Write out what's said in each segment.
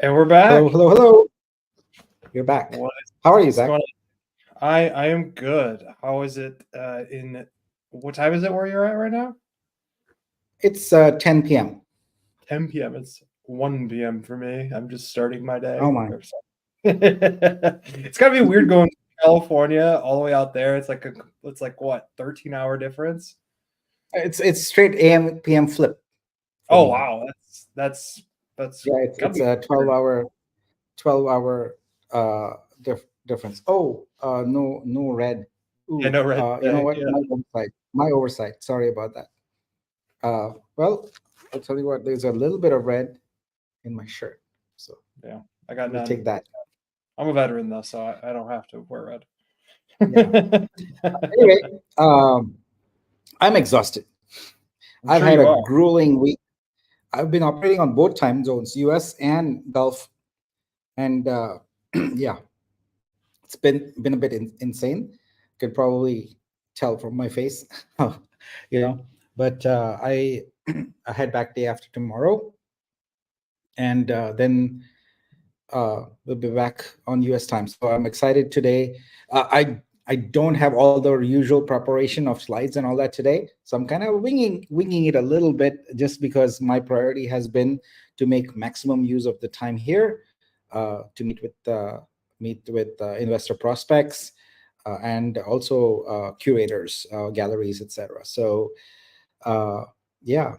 And we're back. Hello. You're back. What, How are you, what's Zach? going on? I am good. How is it in what time is it where you're at right now? It's 10 p.m. 10 p.m. It's 1 p.m. for me. I'm just starting my Oh day. my. It's gotta be weird going to California all the way out there. It's like what, 13-hour difference? It's straight AM PM flip for Oh me. wow, that's Yeah, it's gotta it's be a weird. 12-hour difference. Oh, no red. Yeah, Ooh, no red you know today. what? Yeah. My oversight. Sorry about that. Well, I'll tell you what. There's a little bit of red in my shirt, so Yeah. I got we'll none. take that. I'm a veteran though, so I don't have to wear Yeah. red. Anyway, um, I'm exhausted. I'm I've sure had you a are. grueling week. I've been operating on both time zones, US and Gulf, and yeah, it's been a bit insane. Could probably tell from my face, you know. But I I head back day after tomorrow, and then we'll be back on US time. So I'm excited today. I don't have all the usual preparation of slides and all that today, so I'm kind of winging it a little bit, just because my priority has been to make maximum use of the time here, to meet with investor prospects, and also curators, galleries, etc. So yeah,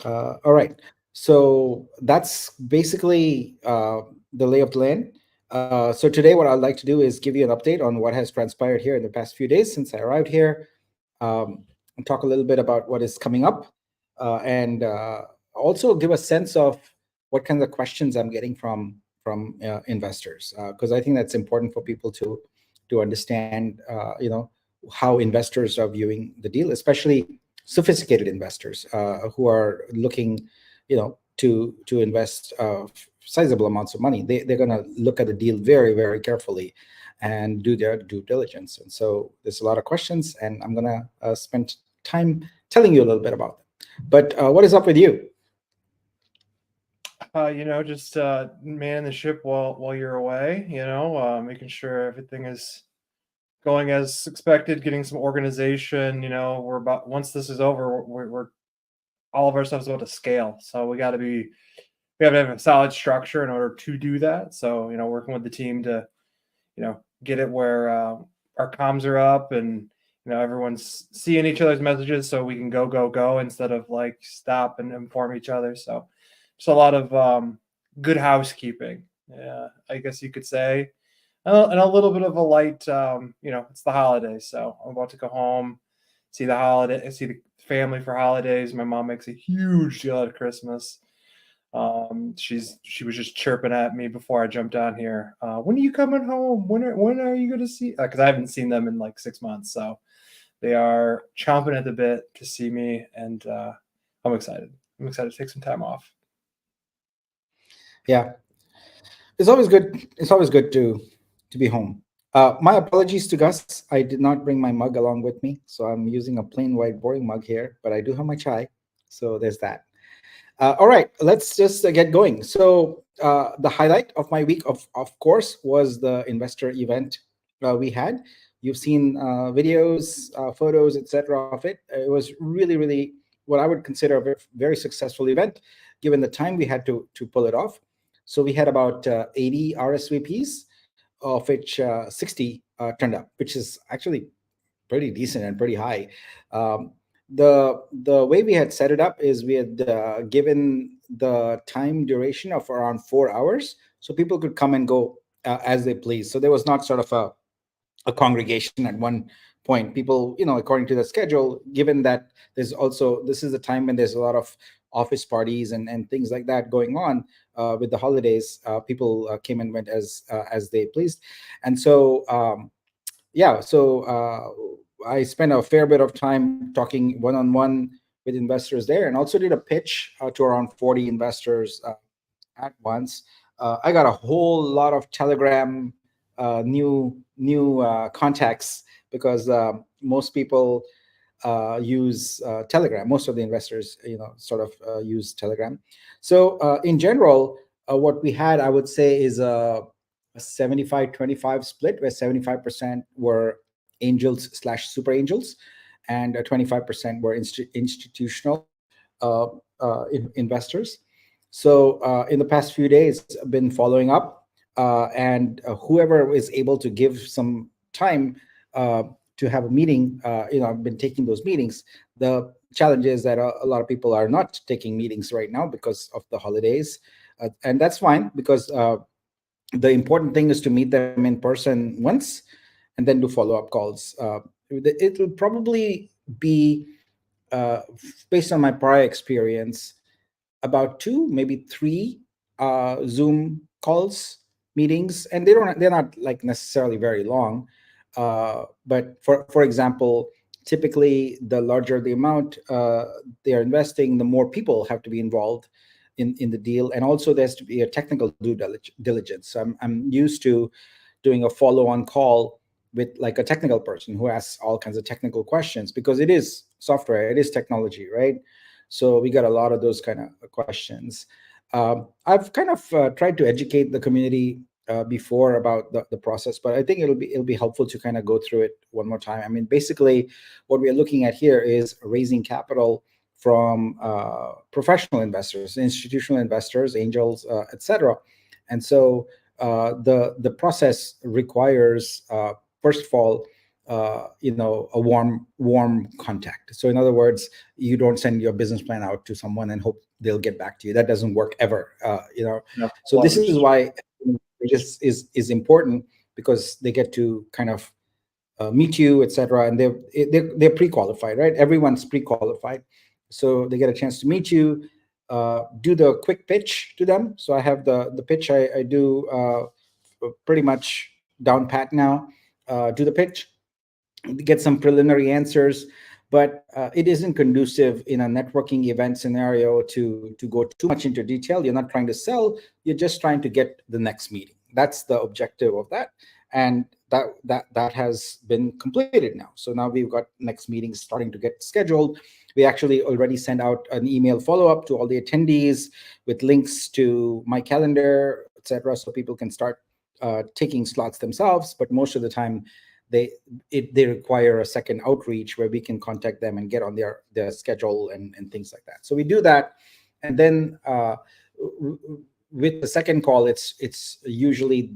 all right. So that's basically the lay of the land. So today, what I'd like to do is give you an update on what has transpired here in the past few days since I arrived here, and talk a little bit about what is coming up, and also give a sense of what kinds of questions I'm getting from investors, because I think that's important for people to understand, how investors are viewing the deal, especially sophisticated investors who are looking, to invest sizable amounts of money. They're going to look at the deal very, very carefully and do their due diligence. And so there's a lot of questions, and I'm going to spend time telling you a little bit about them. But what is up with you? Just manning the ship while you're away. Making sure everything is going as expected, getting some organization. We're about once this is over, we're all of our stuff's about to scale, so we have to have a solid structure in order to do that. So working with the team to get it where our comms are up and everyone's seeing each other's messages, so we can go instead of like stop and inform each other. So just a lot of good housekeeping, yeah, I guess you could say, and a little bit of a light. It's the holidays, so I'm about to go home, see the family for holidays. My mom makes a huge deal out of Christmas. She was just chirping at me before I jumped on here. When are you coming home? When are you going to see? Because I haven't seen them in like 6 months, so they are chomping at the bit to see me, and I'm excited. I'm excited to take some time off. Yeah, it's always good. It's always good to be home. My apologies to Gus. I did not bring my mug along with me, so I'm using a plain white boring mug here. But I do have my chai, so there's that. All right, let's just get going. So the highlight of my week, of course, was the investor event we had. You've seen videos, photos, etc. of it. It was really what I would consider a very successful event, given the time we had to pull it off. So we had about 80 RSVPs, of which 60 turned up, which is actually pretty decent and pretty high. Um, the way we had set it up is we had given the time duration of around 4 hours, so people could come and go as they please. So there was not sort of a congregation at one point. People, according to the schedule, given that this is the time when there's a lot of office parties and things like that going on with the holidays. People came and went as they pleased, and so. Yeah, so I spent a fair bit of time talking one-on-one with investors there, and also did a pitch to around 40 investors at once. I got a whole lot of Telegram new contacts, because most people use Telegram. Most of the investors, sort of use Telegram. So in general, what we had, I would say, is a 75-25 split, where 75% were angels / super angels, and 25% were institutional investors. So in the past few days, I've been following up, and whoever is able to give some time to have a meeting, I've been taking those meetings. The challenge is that a lot of people are not taking meetings right now because of the holidays, and that's fine, because the important thing is to meet them in person once, and then do follow-up calls. It will probably be, uh, based on my prior experience, about 2, maybe 3 Zoom calls, meetings, and they're not like necessarily very long. But for example, typically the larger the amount they are investing, the more people have to be involved in the deal, and also there's to be a technical due diligence. So I'm used to doing a follow-on call with like a technical person who asks all kinds of technical questions, because it is software, it is technology, right? So we got a lot of those kind of questions. I've kind of tried to educate the community before about the process, but I think it'll be helpful to kind of go through it one more time. I mean, basically, what we are looking at here is raising capital from professional investors, institutional investors, angels, etc. And so the process requires, first of all, a warm contact. So in other words, you don't send your business plan out to someone and hope they'll get back to you. That doesn't work ever. No, So this is why this is important, because they get to kind of meet you, etc. And they're pre-qualified, right? Everyone's pre-qualified, so they get a chance to meet you, do the quick pitch to them. So I have the pitch I do pretty much down pat now. Do the pitch, get some preliminary answers, but it isn't conducive in a networking event scenario to go too much into detail. You're not trying to sell, you're just trying to get the next meeting. That's the objective of that, and that has been completed now. So now we've got next meetings starting to get scheduled. We actually already sent out an email follow-up to all the attendees with links to my calendar, etc., so people can start taking slots themselves. But most of the time, they require a second outreach where we can contact them and get on their schedule and things like that. So we do that, and then with the second call, it's usually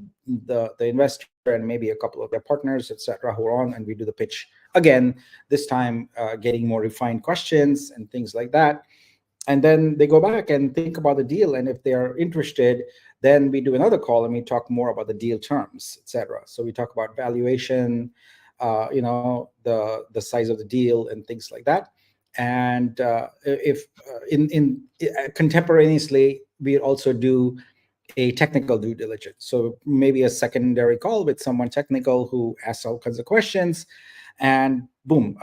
the investor and maybe a couple of their partners, etc., who are on, and we do the pitch again. This time, getting more refined questions and things like that. And then they go back and think about the deal, and if they are interested, then we do another call and we talk more about the deal terms, etc. So we talk about valuation, the size of the deal and things like that. And if in contemporaneously, we also do a technical due diligence. So maybe a secondary call with someone technical who asks all kinds of questions, and boom,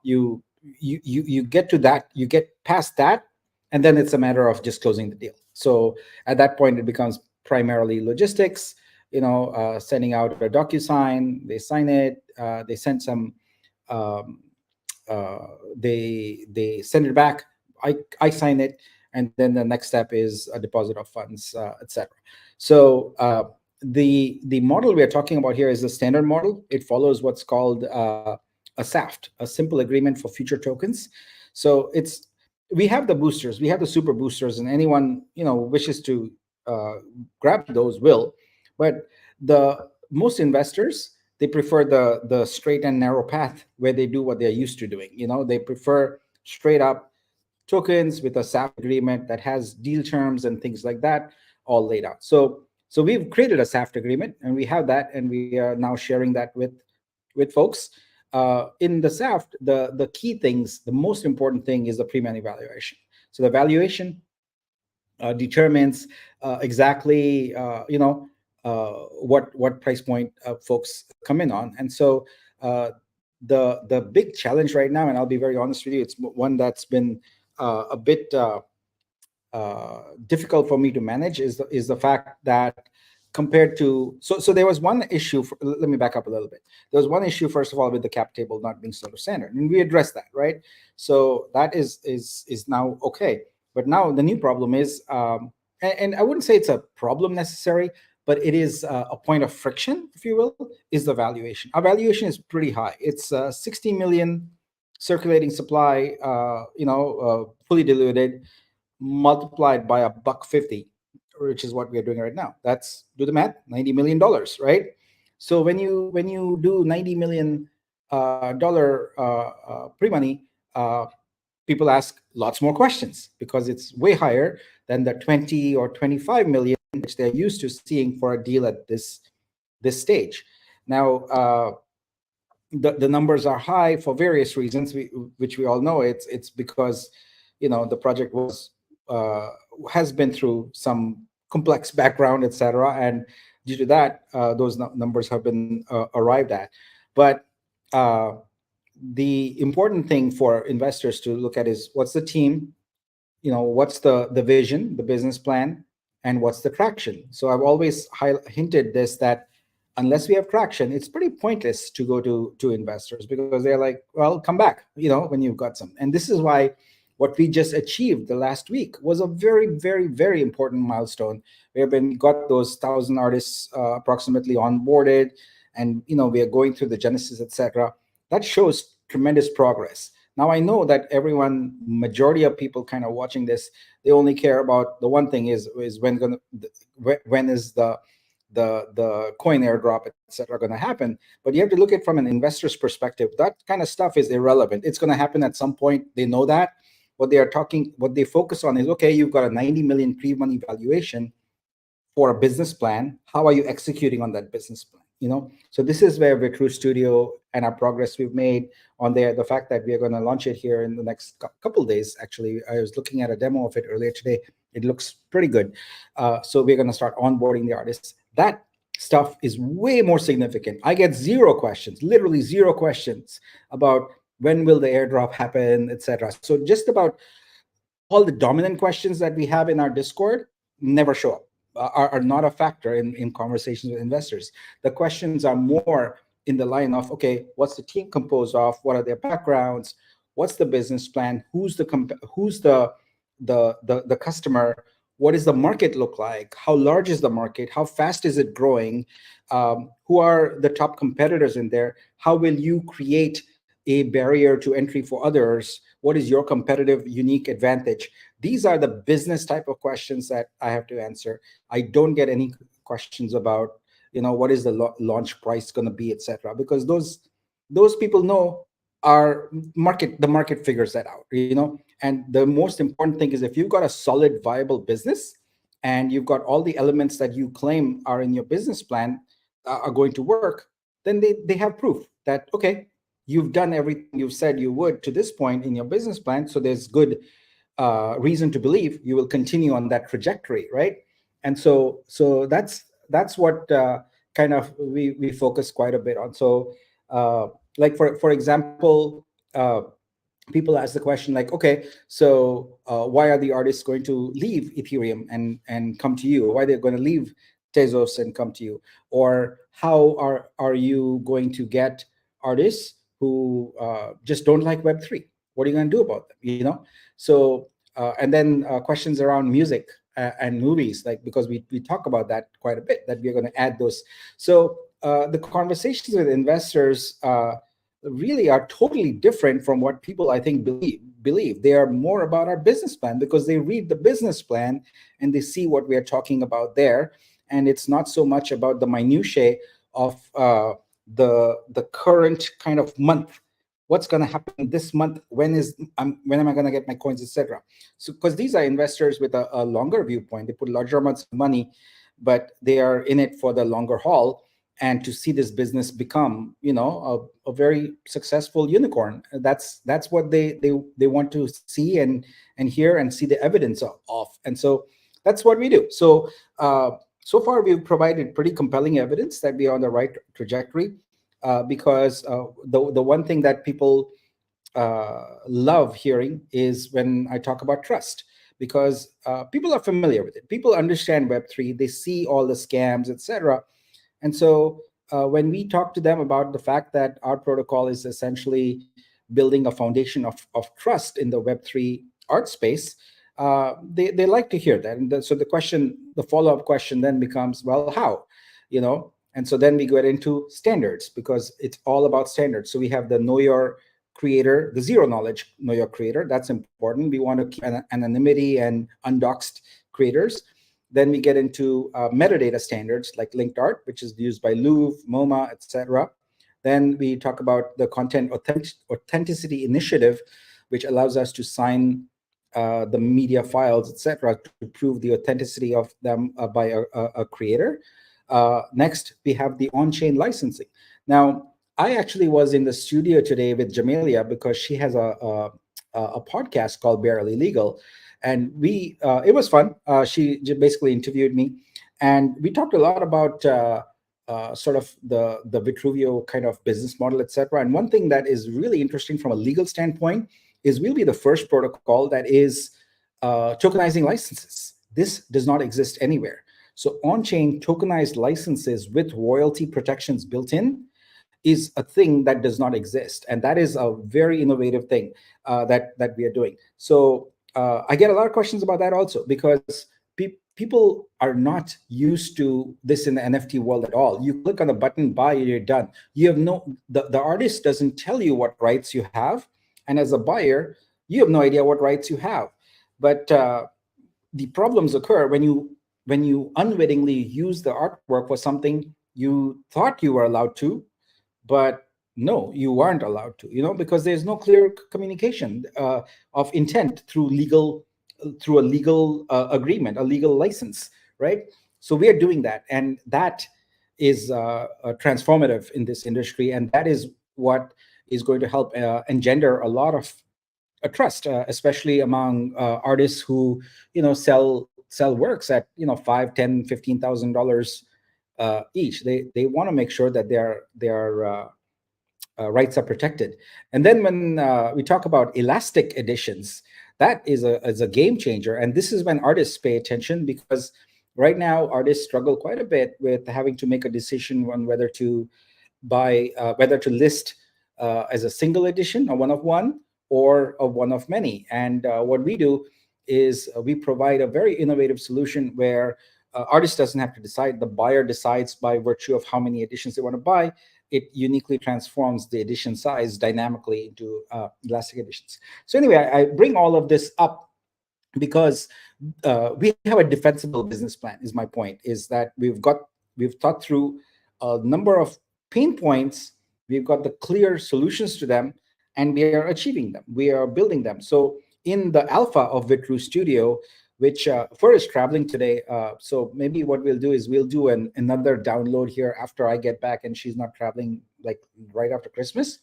you get to that, you get past that, and then it's a matter of just closing the deal. So at that point, it becomes primarily logistics, sending out a DocuSign, they sign it, they send some, they send it back, I sign it, and then the next step is a deposit of funds, etc. So the model we are talking about here is the standard model. It follows what's called a SAFT, a simple agreement for future tokens. So we have the boosters, we have the super boosters, and anyone wishes to grab those will. But the most investors, they prefer the straight and narrow path where they do what they're used to doing. They prefer straight up tokens with a SAFT agreement that has deal terms and things like that all laid out. So we've created a SAFT agreement, and we have that, and we are now sharing that with folks. In the SAFT, the key things, the most important thing is the pre-money valuation. So the valuation determines exactly what price point folks come in on. And so the big challenge right now, and I'll be very honest with you, it's one that's been a bit difficult for me to manage, is the fact that compared to, so there was one issue let me back up a little bit. There was one issue, first of all, with the cap table not being sort of standard, and we addressed that, right? So that is now okay. But now the new problem is, and I wouldn't say it's a problem necessary, but it is a point of friction, if you will, is the valuation. Our valuation is pretty high. It's 60 million circulating supply, fully diluted, multiplied by $1.50, which is what we are doing right now. That's, do the math, $90 million, right? So when you do $90 million dollar pre-money, people ask lots more questions because it's way higher than the 20 or 25 million which they're used to seeing for a deal at this stage. Now, the numbers are high for various reasons, which we all know. It's because, the project has been through some complex background, etc., and due to that, those numbers have been arrived at. But the important thing for investors to look at is what's the team, what's the vision, the business plan, and what's the traction. So I've always hinted this, that unless we have traction, it's pretty pointless to go to investors, because they're like, well, come back, when you've got some. And this is why what we just achieved the last week was a very, very, very important milestone. We got those 1,000 artists approximately onboarded, and we are going through the genesis, etc. That shows tremendous progress. Now, I know that majority of people kind of watching this, they only care about the one thing is when is the coin airdrop, etc., going to happen. But you have to look at it from an investor's perspective. That kind of stuff is irrelevant. It's going to happen at some point. They know that. What they focus on is, okay, you've got a 90 million pre-money valuation for a business plan. How are you executing on that business plan? So this is where Vitruveo Studio and our progress we've made on there, the fact that we are going to launch it here in the next couple of days. Actually, I was looking at a demo of it earlier today. It looks pretty good. So we're going to start onboarding the artists. That stuff is way more significant. I get zero questions, literally zero questions about when will the airdrop happen, etc. So just about all the dominant questions that we have in our Discord never show up, are not a factor in conversations with investors. The questions are more in the line of, okay, what's the team composed of? What are their backgrounds? What's the business plan? Who's the customer? What does the market look like? How large is the market? How fast is it growing? Who are the top competitors in there? How will you create a barrier to entry for others? What is your competitive unique advantage? These are the business type of questions that I have to answer. I don't get any questions about, what is the launch price going to be, etc., because those people know the market figures that out, and the most important thing is, if you've got a solid, viable business and you've got all the elements that you claim are in your business plan are going to work, then they have proof that, okay, you've done everything you've said you would to this point in your business plan. So there's good reason to believe you will continue on that trajectory, right? And so that's what kind of we focus quite a bit on. So like for example, people ask the question like, okay, so why are the artists going to leave Ethereum and come to you? Why they're going to leave Tezos and come to you? Or how are you going to get artists who just don't like Web3? What are you going to do about them? So and then questions around music and movies, like, because we talk about that quite a bit, that we're going to add those. So the conversations with investors really are totally different from what people, I think, believe. They are more about our business plan, because they read the business plan and they see what we are talking about there. And it's not so much about the minutiae of the current kind of month. What's going to happen this month? When am I going to get my coins, etc.? So, because these are investors with a longer viewpoint, they put larger amounts of money, but they are in it for the longer haul, and to see this business become, a very successful unicorn. That's what they want to see and hear and see the evidence of. And so that's what we do. So so far we've provided pretty compelling evidence that we are on the right trajectory, because the one thing that people love hearing is when I talk about trust, because people are familiar with it. People understand Web3. They see all the scams, etc. And so when we talk to them about the fact that our protocol is essentially building a foundation of trust in the Web3 art space, they like to hear that. And so the follow-up question then becomes, well, how? And so then we get into standards, because it's all about standards. So we have the know your creator, the zero knowledge know your creator. That's important. We want to keep anonymity and undoxed creators. Then we get into metadata standards like linked art, which is used by Louvre, MoMA, etc. Then we talk about the content authenticity initiative, which allows us to sign the media files, etc., to prove the authenticity of them by a creator. Next, we have the on-chain licensing. Now, I actually was in the studio today with Jamelia because she has a podcast called Barely Legal, and it was fun. She basically interviewed me, and we talked a lot about sort of the Vitruveo kind of business model, etc. And one thing that is really interesting from a legal standpoint is we'll be the first protocol that is tokenizing licenses. This does not exist anywhere. So on-chain tokenized licenses with royalty protections built in is a thing that does not exist. And that is a very innovative thing that we are doing. So I get a lot of questions about that also, because people are not used to this in the NFT world at all. You click on the button, buy, you're done. You have the artist doesn't tell you what rights you have. And as a buyer, you have no idea what rights you have. But the problems occur when you unwittingly use the artwork for something you thought you were allowed to, but no, you weren't allowed to, because there's no clear communication of intent through a legal agreement, a legal license, right? So we are doing that, and that is transformative in this industry, and that is what is going to help engender a lot of trust, especially among artists who sell works at $5, $10, $15,000 each. They want to make sure that their rights are protected. And then when we talk about elastic editions, that is a game changer. And this is when artists pay attention, because right now artists struggle quite a bit with having to make a decision on whether to list as a single edition, a one of one, or a one of many. And what we do is we provide a very innovative solution where artist doesn't have to decide. The buyer decides by virtue of how many editions they want to buy. It uniquely transforms the edition size dynamically into elastic editions. So anyway, I bring all of this up because we have a defensible business plan, is my point, is that we've thought through a number of pain points. We've got the clear solutions to them, and we are achieving them. We are building them. So in the alpha of Vitru Studio, which Fur is traveling today, so maybe what we'll do is we'll do another download here after I get back and she's not traveling, like right after Christmas,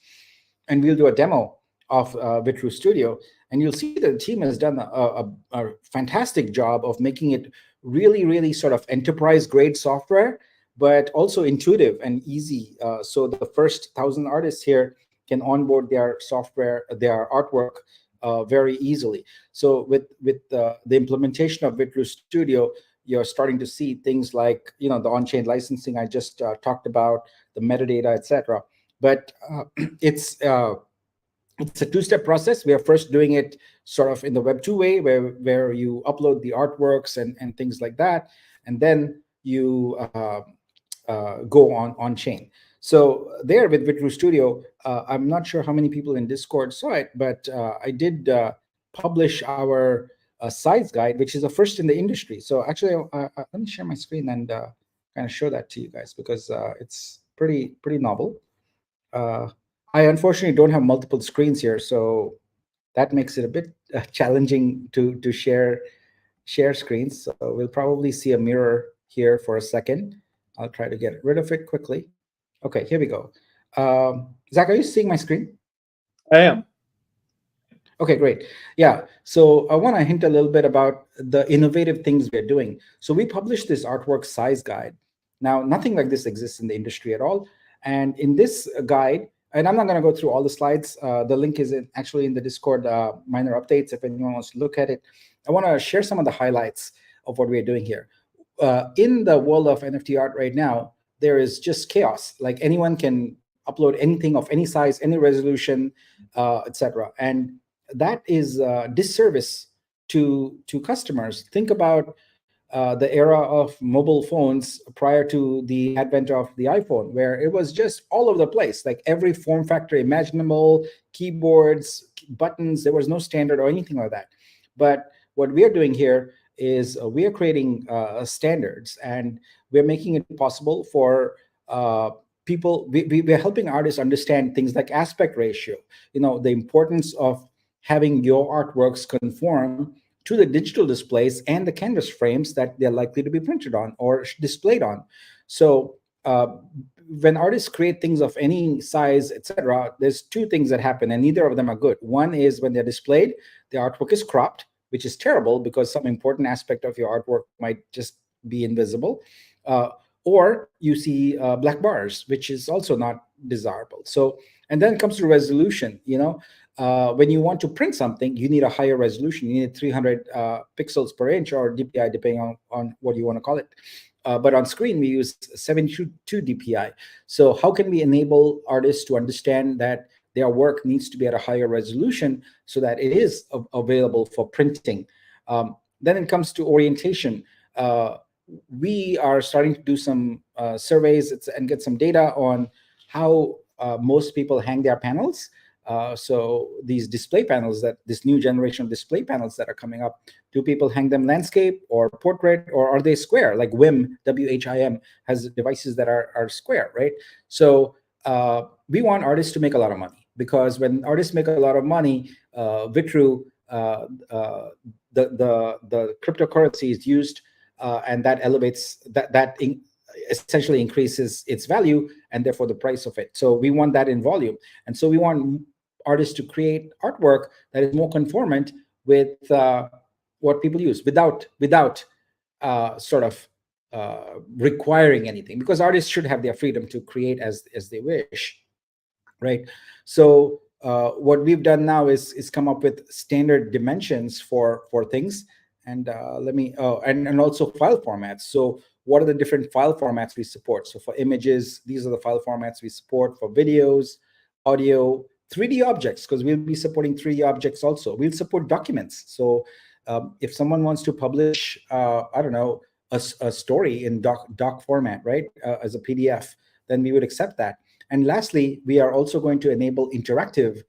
and we'll do a demo of Vitru Studio, and you'll see that the team has done a fantastic job of making it really, really sort of enterprise-grade software, but also intuitive and easy. So the first 1,000 artists here can onboard their software, their artwork very easily. So with the implementation of Vitru Studio, you're starting to see things like the on-chain licensing I just talked about, the metadata, etc. But it's a two-step process. We are first doing it sort of in the Web 2 way, where you upload the artworks and things like that, and then you go on-chain. So there with Vitru Studio, I'm not sure how many people in Discord saw it, but I did publish our size guide, which is the first in the industry. So actually, let me share my screen and kind of show that to you guys, because it's pretty novel. I unfortunately don't have multiple screens here, so that makes it a bit challenging to share screens. So we'll probably see a mirror here for a second. I'll try to get rid of it quickly. Okay, here we go. Zach, are you seeing my screen? I am. Okay, great. Yeah, so I want to hint a little bit about the innovative things we're doing. So we published this artwork size guide. Now, nothing like this exists in the industry at all. And in this guide, and I'm not going to go through all the slides. The link is actually in the Discord minor updates if anyone wants to look at it. I want to share some of the highlights of what we're doing here. In the world of NFT art right now, there is just chaos. Like anyone can upload anything of any size, any resolution, etc. And that is disservice to customers. Think about the era of mobile phones prior to the advent of the iPhone, where it was just all over the place, like every form factor imaginable, keyboards, buttons. There was no standard or anything like that. But what we are doing here is we are creating standards, and we're making it possible for people. We're helping artists understand things like aspect ratio. The importance of having your artworks conform to the digital displays and the canvas frames that they're likely to be printed on or displayed on. So when artists create things of any size, etc., there's two things that happen, and neither of them are good. One is when they're displayed, the artwork is cropped, which is terrible because some important aspect of your artwork might just be invisible. Or you see black bars, which is also not desirable. So, and then it comes to resolution. When you want to print something, you need a higher resolution. You need 300 pixels per inch, or DPI, depending on what you want to call it. But on screen, we use 72 DPI. So how can we enable artists to understand that their work needs to be at a higher resolution so that it is available for printing? Then it comes to orientation. We are starting to do some surveys and get some data on how most people hang their panels. So these display panels, this new generation of display panels that are coming up, do people hang them landscape or portrait, or are they square? Like WHIM, WHIM, has devices that are square, right? So we want artists to make a lot of money, because when artists make a lot of money, Vitru, the cryptocurrency is used, and that elevates essentially increases its value, and therefore the price of it. So we want that in volume, and so we want artists to create artwork that is more conformant with what people use, without sort of requiring anything, because artists should have their freedom to create as they wish, right? So what we've done now is come up with standard dimensions for things, and and also file formats. So what are the different file formats we support? So for images, these are the file formats we support. For videos, audio, 3D objects, because we'll be supporting 3D objects also. We'll support documents. So if someone wants to publish, I don't know, a story in doc format, right, as a PDF, then we would accept that. And lastly, we are also going to enable interactive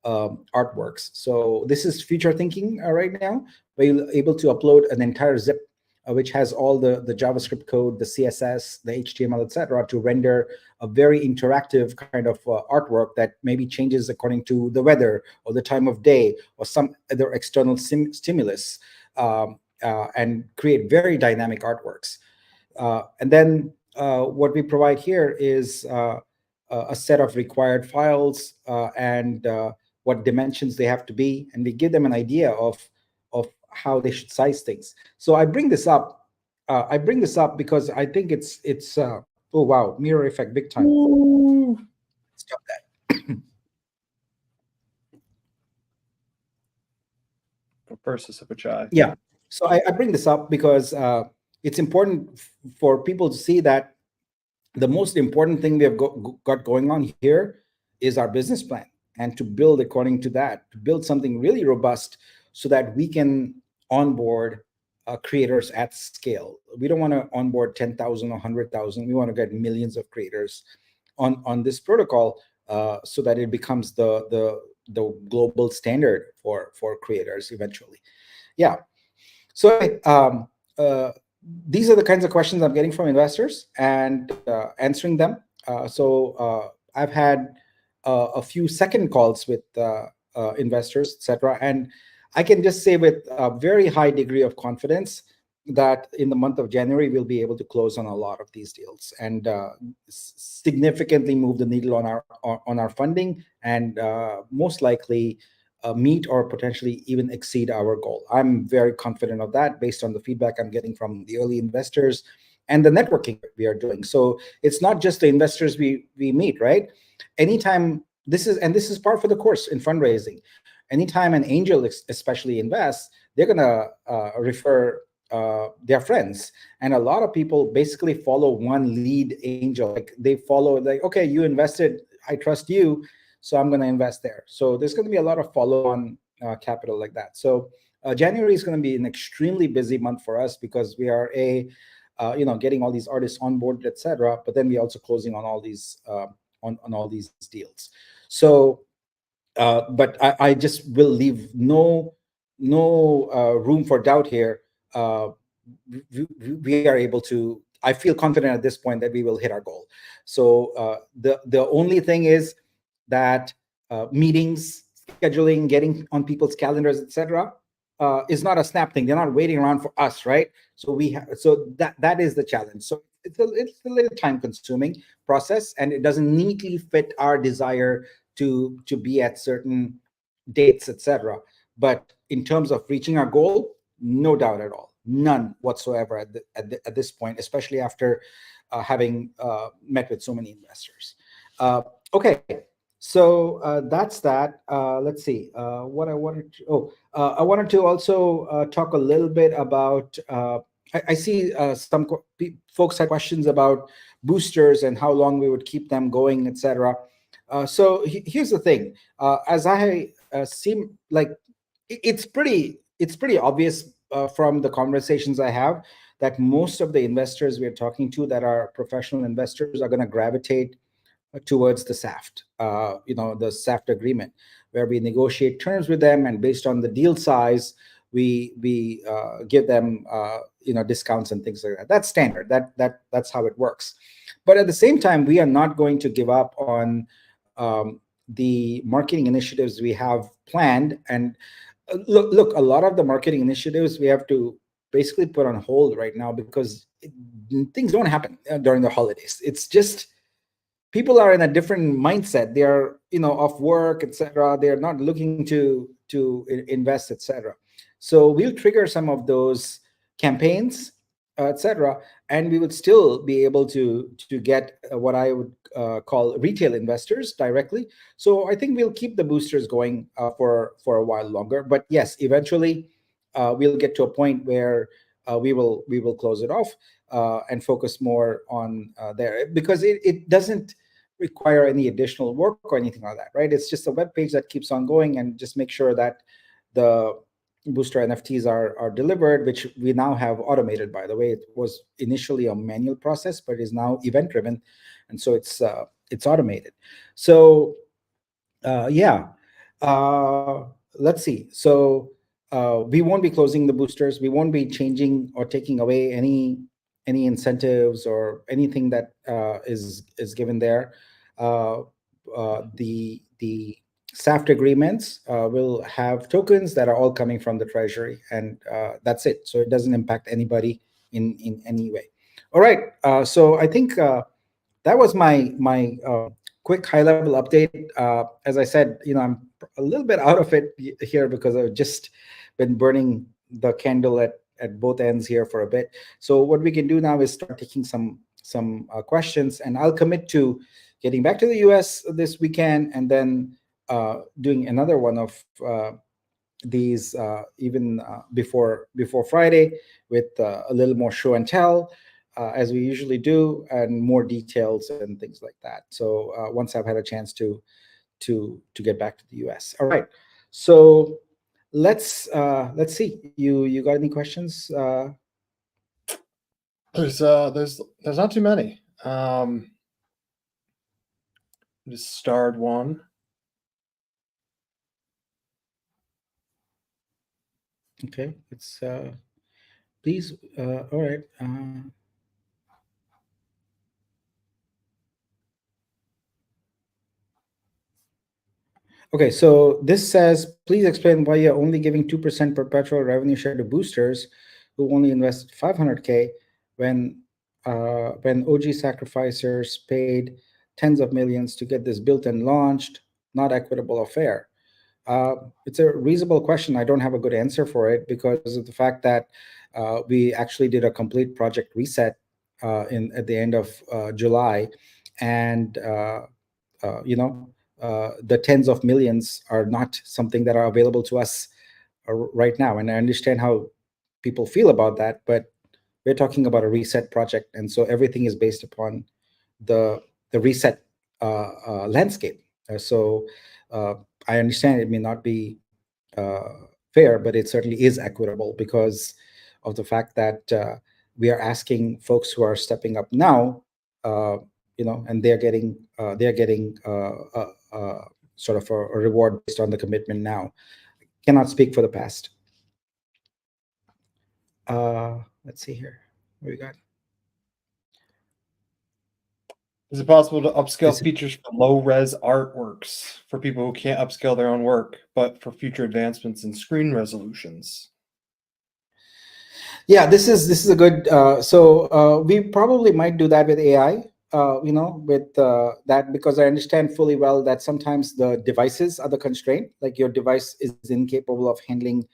artworks. So this is future thinking right now. We're able to upload an entire zip which has all the JavaScript code, the CSS, the HTML, etc., to render a very interactive kind of artwork that maybe changes according to the weather or the time of day or some other external stimulus, and create very dynamic artworks. And then what we provide here is a set of required files and what dimensions they have to be, and we give them an idea of how they should size things. So I bring this up. Because I think it's oh wow, mirror effect big time. Ooh. Stop that. First a sip of chai. Yeah. So I bring this up because it's important for people to see that the most important thing we have got going on here is our business plan, and to build according to that, to build something really robust so that we can onboard creators at scale. We don't want to onboard 10,000 or 100,000. We want to get millions of creators on this protocol so that it becomes the global standard for creators eventually. Yeah. So these are the kinds of questions I'm getting from investors and answering them. So I've had a few second calls with investors, etc. And I can just say with a very high degree of confidence that in the month of January, we'll be able to close on a lot of these deals and significantly move the needle on our funding, and most likely meet or potentially even exceed our goal. I'm very confident of that based on the feedback I'm getting from the early investors and the networking we are doing. So it's not just the investors we meet, right? Anytime this is par for the course in fundraising. anytime an angel especially invests, they're going to refer their friends. And a lot of people basically follow one lead angel. Like they follow, like, okay, you invested, I trust you, so I'm going to invest there. So there's going to be a lot of follow-on capital like that. So January is going to be an extremely busy month for us because we are getting all these artists on board, etc. But then we're also closing on all these on all these deals. So, but I just will leave no room for doubt here. We are able to. I feel confident at this point that we will hit our goal. So the only thing is that meetings, scheduling, getting on people's calendars, etc., is not a snap thing. They're not waiting around for us, right? So that is the challenge. So it's a little time consuming process, and it doesn't neatly fit our desire to be at certain dates, etc. But in terms of reaching our goal, no doubt at all, none whatsoever at this point, especially after having met with so many investors. Okay, so that's that. Let's see what I wanted to. I wanted to also talk a little bit about. I see some folks had questions about boosters and how long we would keep them going, etc. So here's the thing. As I seem like it's pretty obvious from the conversations I have that most of the investors we're talking to that are professional investors are going to gravitate towards the SAFT, the SAFT agreement, where we negotiate terms with them, and based on the deal size, we give them discounts and things like that. That's standard. That's how it works. But at the same time, we are not going to give up on the marketing initiatives we have planned. And look, a lot of the marketing initiatives we have to basically put on hold right now because things don't happen during the holidays. It's just people are in a different mindset. They are off work, etc. They are not looking to invest, etc. So we'll trigger some of those campaigns, etc., and we would still be able to get what I would call retail investors directly. So I think we'll keep the boosters going for a while longer. But yes, eventually we'll get to a point where we will close it off and focus more on there, because it doesn't require any additional work or anything like that, right? It's just a web page that keeps on going, and just make sure that the booster NFTs are delivered, which we now have automated, by the way. It was initially a manual process, but is now event driven, and so it's automated. So yeah, let's see. So we won't be closing the boosters. We won't be changing or taking away any incentives or anything that is given there. The SAFT agreements will have tokens that are all coming from the treasury, and that's it. So it doesn't impact anybody in any way. All right. So I think that was my quick high level update. As I said, I'm a little bit out of it here because I've just been burning the candle at both ends here for a bit. So what we can do now is start taking some questions, and I'll commit to getting back to the US this weekend, and then doing another one of these even before Friday, with a little more show and tell, as we usually do, and more details and things like that. So once I've had a chance to get back to the US. All right. So let's see. You got any questions? There's not too many. Just starred one. Okay, it's please. All right. Okay, so this says, please explain why you're only giving 2% perpetual revenue share to boosters who only invest 500K when OG sacrificers paid tens of millions to get this built and launched. Not equitable or fair. It's a reasonable question. I don't have a good answer for it because of the fact that we actually did a complete project reset at the end of July, and the tens of millions are not something that are available to us right now. And I understand how people feel about that, but we're talking about a reset project, and so everything is based upon the reset landscape. So I understand it may not be fair, but it certainly is equitable because of the fact that we are asking folks who are stepping up now, uh, and they're getting sort of a reward based on the commitment now. Cannot speak for the past. Let's see here. What we got? Is it possible to upscale Is it? features for low-res artworks for people who can't upscale their own work, but for future advancements in screen resolutions? Yeah, this is a good. We probably might do that with AI. With that, because I understand fully well that sometimes the devices are the constraint. Like your device is incapable of handling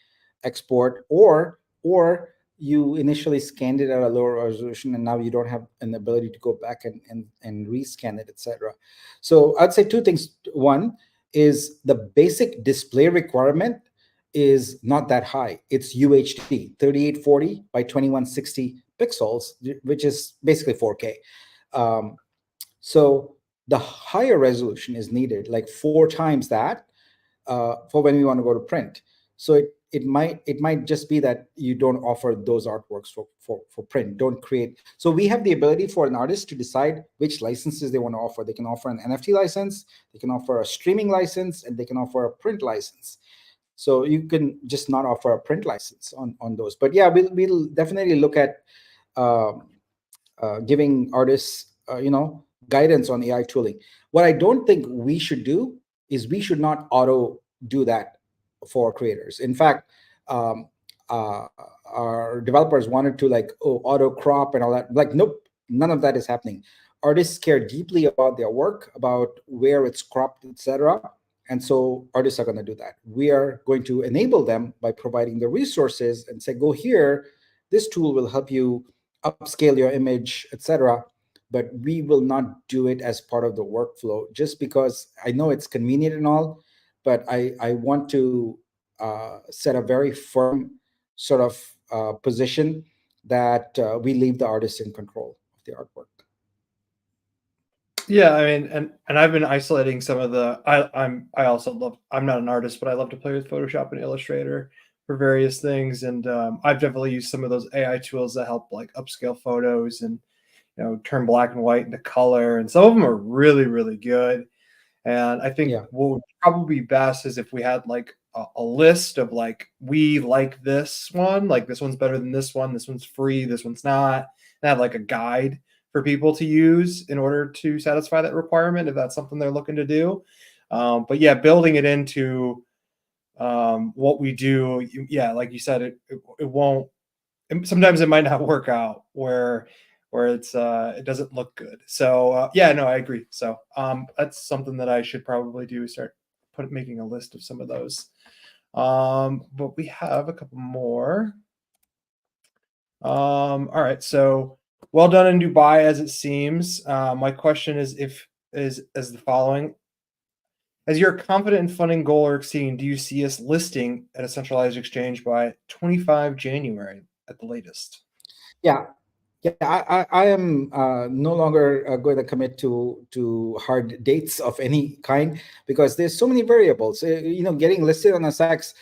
export, or you initially scanned it at a lower resolution, and now you don't have an ability to go back and rescan it, etc. So I'd say two things. One is the basic display requirement is not that high. It's UHD 3840 by 2160 pixels, which is basically 4K. So the higher resolution is needed, like 4 times that, for when we want to go to print. So it might just be that you don't offer those artworks for print. Don't create. So we have the ability for an artist to decide which licenses they want to offer. They can offer an NFT license, they can offer a streaming license, and they can offer a print license. So you can just not offer a print license on those. But yeah, we'll definitely look at um, giving artists guidance on AI tooling. What I don't think we should do is we should not auto do that for creators. In fact, um, uh, our developers wanted to like auto crop and all that. Like nope, none of that is happening. Artists care deeply about their work, about where it's cropped, etc. And so artists are going to do that. We are going to enable them by providing the resources and say, go here. This tool will help you upscale your image, etc. But we will not do it as part of the workflow, just because I know it's convenient and all, but I want to set a very firm sort of position that we leave the artist in control of the artwork. Yeah, I mean, and I've been isolating some of the. I also love. I'm not an artist, but I love to play with Photoshop and Illustrator for various things, and I've definitely used some of those AI tools that help like upscale photos and turn black and white into color, and some of them are really really good. And I think Yeah. what would probably be best is if we had like a list of like, we like this one, like this one's better than this one's free, this one's not, and have like a guide for people to use in order to satisfy that requirement if that's something they're looking to do. But yeah, building it into what we do, yeah, like you said, it won't. Sometimes it might not work out where it doesn't look good. So yeah, no, I agree. So that's something that I should probably do. Start making a list of some of those. But we have a couple more. All right. So well done in Dubai, as it seems. My question is if is as the following. As you're confident in funding goal or exceeding, do you see us listing at a centralized exchange by 25 January at the latest? Yeah. Yeah, I am no longer going to commit to hard dates of any kind, because there's so many variables. Getting listed on SX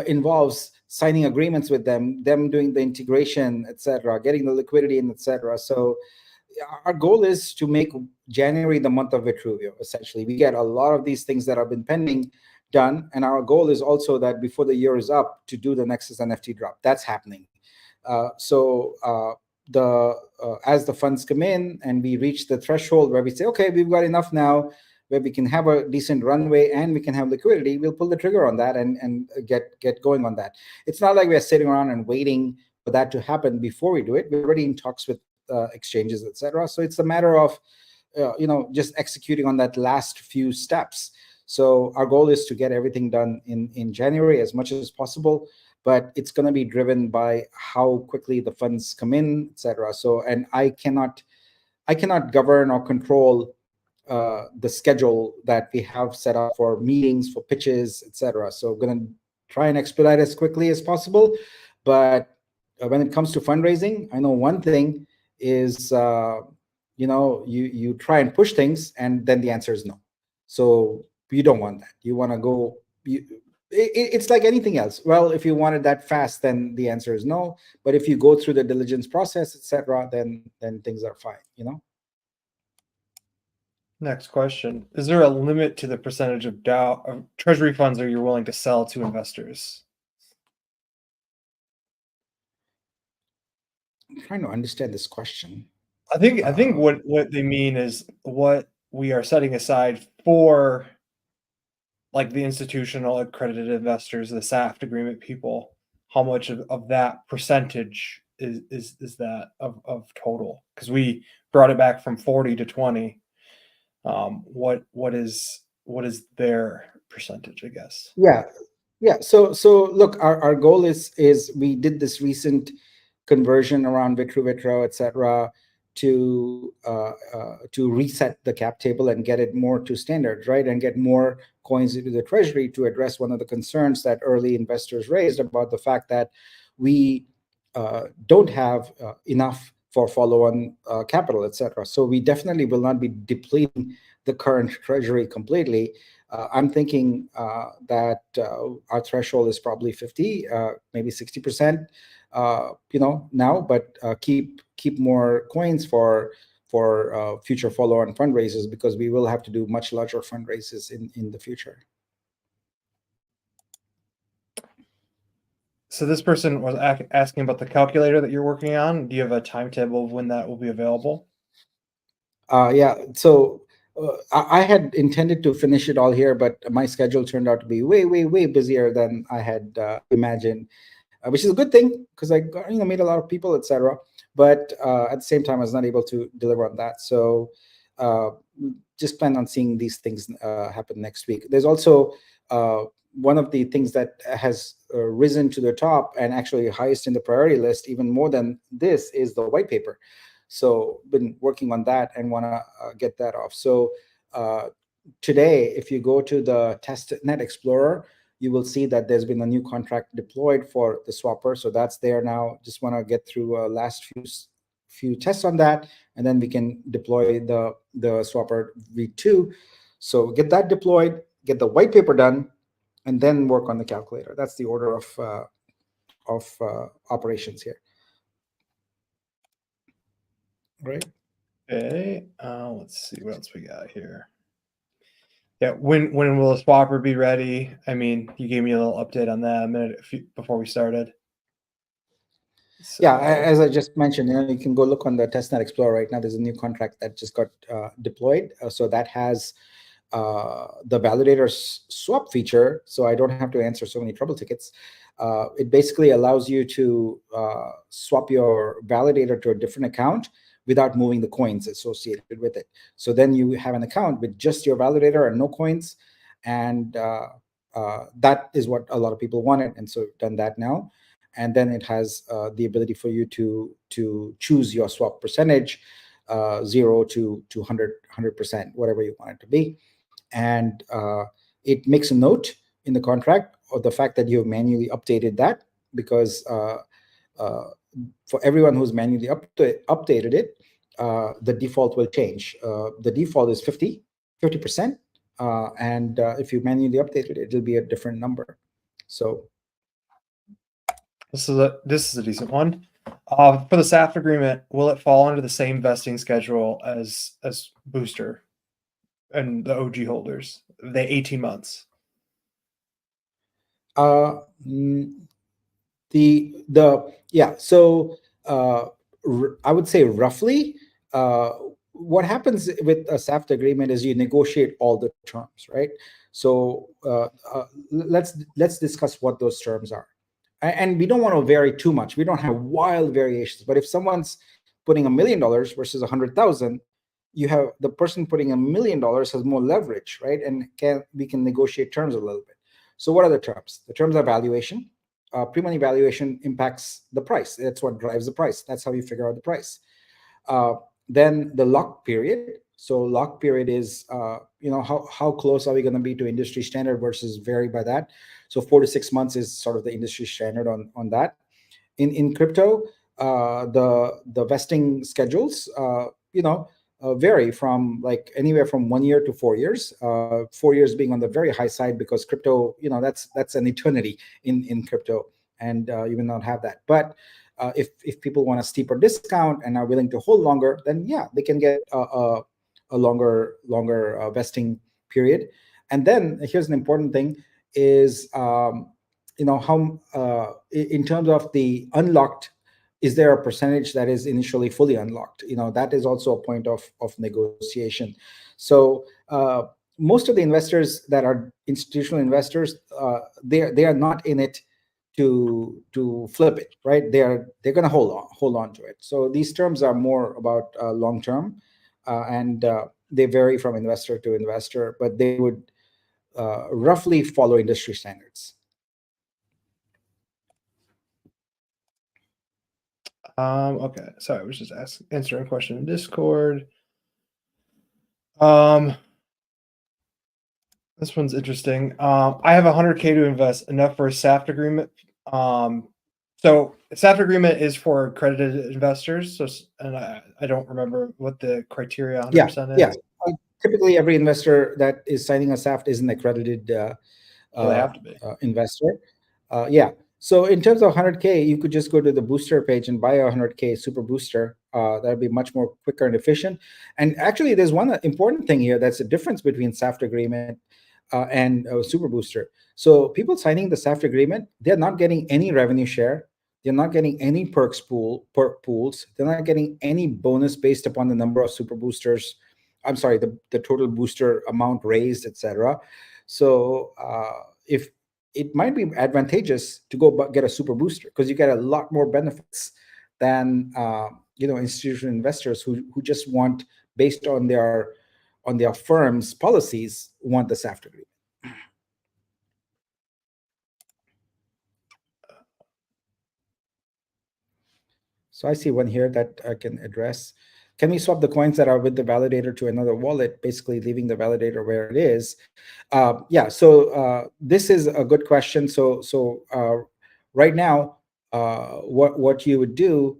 involves signing agreements with them doing the integration, etc., getting the liquidity and etc. So our goal is to make January the month of Vitruveo. Essentially, we get a lot of these things that have been pending done, and our goal is also that before the year is up to do the Nexus NFT drop. That's happening. So as the funds come in and we reach the threshold where we say, okay, we've got enough now, where we can have a decent runway and we can have liquidity, we'll pull the trigger on that and get going on that. It's not like we're sitting around and waiting for that to happen before we do it. We're already in talks with exchanges, etc. So it's a matter of just executing on that last few steps. So our goal is to get everything done in January as much as possible, but it's going to be driven by how quickly the funds come in, etc. So, and I cannot govern or control the schedule that we have set up for meetings, for pitches, etc. So we're going to try and expedite as quickly as possible. But when it comes to fundraising, I know one thing is, you try and push things, and then the answer is no. So you don't want that. You want to go. It's like anything else. Well, if you want it that fast, then the answer is no. But if you go through the diligence process, etc., then things are fine. Next question. Is there a limit to the percentage of DAO of treasury funds that you're willing to sell to investors? I'm trying to understand this question. I think what they mean is what we are setting aside for like the institutional accredited investors, the SAFT agreement people, how much of that percentage is that of total? Because we brought it back from 40 to 20. What is their percentage, I guess? Yeah. So look, our goal is we did this recent conversion around Vitruveo, etc., to reset the cap table and get it more to standards, right, and get more coins into the treasury to address one of the concerns that early investors raised about the fact that we don't have enough for follow-on capital, etc. So we definitely will not be depleting the current treasury completely. I'm thinking that our threshold is probably 50, maybe 60%, now, but keep more coins for future follow-on fundraisers, because we will have to do much larger fundraisers in the future. So this person was asking about the calculator that you're working on. Do you have a timetable of when that will be available? Yeah. So I had intended to finish it all here, but my schedule turned out to be way, way, way busier than I had imagined, which is a good thing because I meet a lot of people, etc. But at the same time, I was not able to deliver on that. So just plan on seeing these things happen next week. There's also one of the things that has risen to the top and actually highest in the priority list, even more than this, is the white paper. So been working on that and want to get that off. So today, if you go to the testnet explorer, you will see that there's been a new contract deployed for the swapper. So that's there now. Just want to get through last few tests on that, and then we can deploy the swapper v2. So get that deployed, get the white paper done, and then work on the calculator. That's the order of operations here. Right. Okay. Let's see what else we got here. Yeah, when will the swapper be ready? I mean, you gave me a little update on that a minute before we started. So, yeah, as I just mentioned, you can go look on the testnet explorer right now. There's a new contract that just got deployed, so that has the validator swap feature. So I don't have to answer so many trouble tickets. It basically allows you to swap your validator to a different account without moving the coins associated with it. So then you have an account with just your validator and no coins, and that is what a lot of people wanted, and so we've done that now. And then it has the ability for you to choose your swap percentage, 0 to 100%, whatever you want it to be. And it makes a note in the contract of the fact that you have manually updated that, because for everyone who's manually updated it, the default will change. The default is 50%, and if you manually update it, it'll be a different number. So this is a decent one. For the SAFT agreement, will it fall under the same vesting schedule as Booster and the OG holders? The 18 months. Yeah. So I would say roughly. What happens with a SAFT agreement is you negotiate all the terms, right? So let's discuss what those terms are. And we don't want to vary too much. We don't have wild variations. But if someone's putting $1 million versus 100,000, you have the person putting $1 million has more leverage, right? And we can negotiate terms a little bit. So what are the terms? The terms are valuation. Pre-money valuation impacts the price. That's what drives the price. That's how you figure out the price. Then the lock period. So lock period is, how close are we going to be to industry standard versus vary by that. So 4 to 6 months is sort of the industry standard on that. In crypto, the vesting schedules, vary from like anywhere from 1 year to 4 years. 4 years being on the very high side because crypto, that's an eternity in crypto, and you will not have that. But if people want a steeper discount and are willing to hold longer, then yeah, they can get a longer vesting period. And then here's an important thing: is how in terms of the unlocked, is there a percentage that is initially fully unlocked? That is also a point of negotiation. So most of the investors that are institutional investors, they are not in it to flip it, right? They're going to hold on to it. So these terms are more about long term, and they vary from investor to investor, but they would roughly follow industry standards. Okay. Sorry, I was just answering a question in Discord. This one's interesting. I have 100K to invest, enough for a SAFT agreement. So a SAFT agreement is for accredited investors. So, and I don't remember what the criteria 100% is. Yeah. Typically, every investor that is signing a SAFT is an accredited So they have to be. investor. Yeah. So in terms of 100K, you could just go to the booster page and buy a 100K super booster. That'll be much more quicker and efficient. And actually, there's one important thing here that's a difference between SAFT agreement and super booster. So people signing the SAFT agreement, they're not getting any revenue share. They're not getting any perk pools. They're not getting any bonus based upon the number of super boosters. I'm sorry, the total booster amount raised, etc. So if it might be advantageous to go get a super booster because you get a lot more benefits than institutional investors who just want, based on their firm's policies, want the SAFT agreement. So I see one here that I can address. Can we swap the coins that are with the validator to another wallet, basically leaving the validator where it is? Yeah, so this is a good question. So right now, what you would do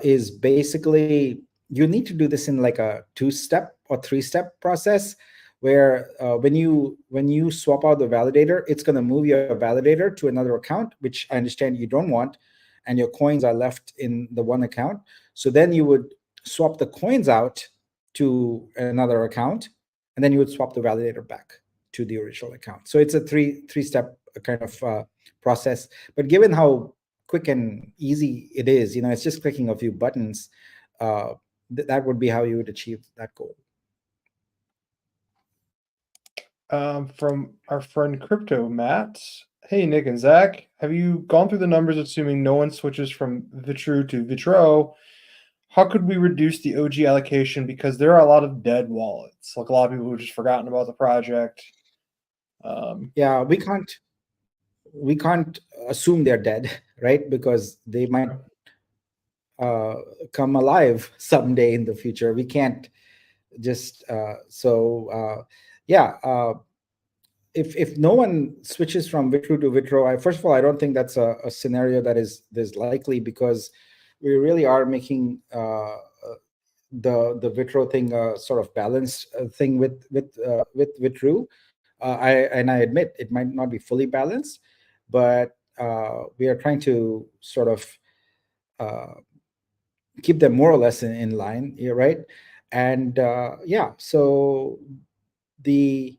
is basically you need to do this in like a 2-step or 3-step process, where when you swap out the validator, it's going to move your validator to another account, which I understand you don't want, and your coins are left in the one account. So then you would swap the coins out to another account, and then you would swap the validator back to the original account. So it's a three-step kind of process. But given how quick and easy it is, it's just clicking a few buttons. That would be how you would achieve that goal. From our friend Crypto Matt. Hey, Nick and Zach, have you gone through the numbers assuming no one switches from Vitruveo to Vitruveo? How could we reduce the OG allocation? Because there are a lot of dead wallets, like a lot of people who have just forgotten about the project. Yeah, we can't assume they're dead, right? Because they might come alive someday in the future. We can't just if no one switches from Vitru to Vitro, first of all, I don't think that's a scenario that is likely, because we really are making the Vitro thing sort of balanced thing with Vitru. I admit it might not be fully balanced, but we are trying to sort of keep them more or less in line, right? And so the